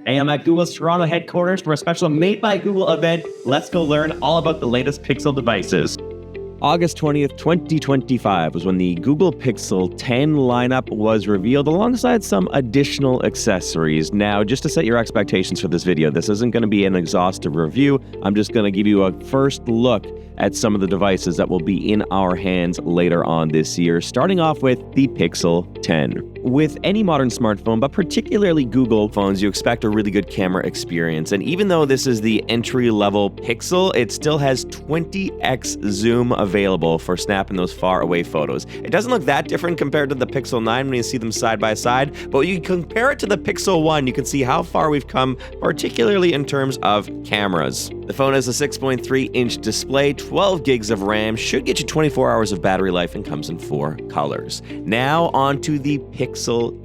Hey, I'm at Google's Toronto headquarters for a special Made by Google event. Let's go learn all about the latest Pixel devices. August 20th, 2025 was when the Google Pixel 10 lineup was revealed alongside some additional accessories. Now, just to set your expectations for this video, this isn't going to be an exhaustive review. I'm just going to give you a first look at some of the devices that will be in our hands later on this year, starting off with the Pixel 10. With any modern smartphone, but particularly Google phones, you expect a really good camera experience. And even though this is the entry-level Pixel, it still has 20x zoom available for snapping those far-away photos. It doesn't look that different compared to the Pixel 9 when you see them side by side, but when you compare it to the Pixel 1, you can see how far we've come, particularly in terms of cameras. The phone has a 6.3-inch display, 12 gigs of RAM, should get you 24 hours of battery life, and comes in 4 colors. Now on to the Pixel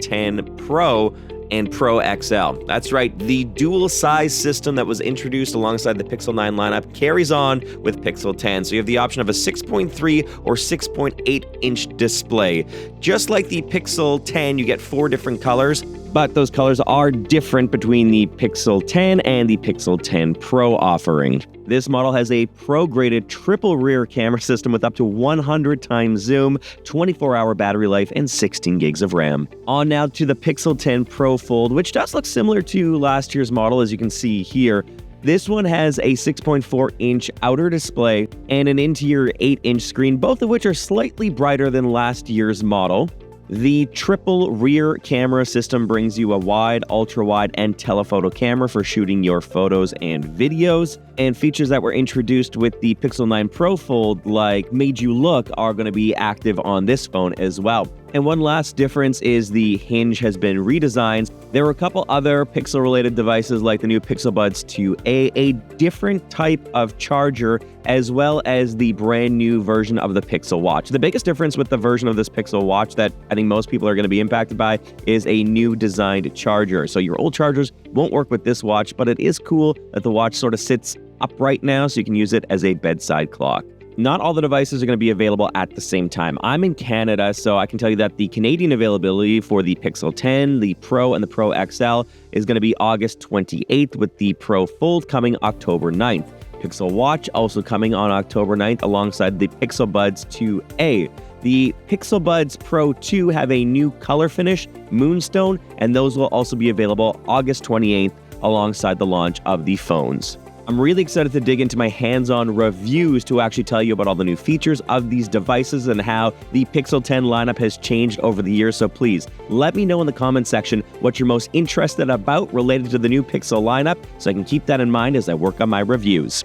10 Pro and Pro XL. That's right, the dual size system that was introduced alongside the Pixel 9 lineup carries on with Pixel 10. So you have the option of a 6.3 or 6.8-inch display. Just like the Pixel 10, you get 4 different colors, but those colors are different between the Pixel 10 and the Pixel 10 Pro offering. This model has a pro-graded triple rear camera system with up to 100 times zoom, 24-hour battery life, and 16 gigs of RAM. On now to the Pixel 10 Pro Fold, which does look similar to last year's model, as you can see here. This one has a 6.4-inch outer display and an interior 8-inch screen, both of which are slightly brighter than last year's model. The triple rear camera system brings you a wide, ultra-wide, and telephoto camera for shooting your photos and videos. And features that were introduced with the Pixel 9 Pro Fold, like Made You Look, are going to be active on this phone as well. And one last difference is the hinge has been redesigned. There were a couple other Pixel-related devices like the new Pixel Buds 2a, a different type of charger, as well as the brand new version of the Pixel Watch. The biggest difference with the version of this Pixel Watch that I think most people are going to be impacted by is a new designed charger. So your old chargers won't work with this watch, but it is cool that the watch sort of sits upright now, so you can use it as a bedside clock. Not all the devices are going to be available at the same time. I'm in Canada, so I can tell you that the Canadian availability for the Pixel 10, the Pro, and the Pro XL is going to be August 28th, with the Pro Fold coming October 9th. Pixel Watch also coming on October 9th alongside the Pixel Buds 2a. The Pixel Buds Pro 2 have a new color finish, Moonstone, and those will also be available August 28th alongside the launch of the phones. I'm really excited to dig into my hands-on reviews to actually tell you about all the new features of these devices and how the Pixel 10 lineup has changed over the years. So please, let me know in the comment section what you're most interested about related to the new Pixel lineup, so I can keep that in mind as I work on my reviews.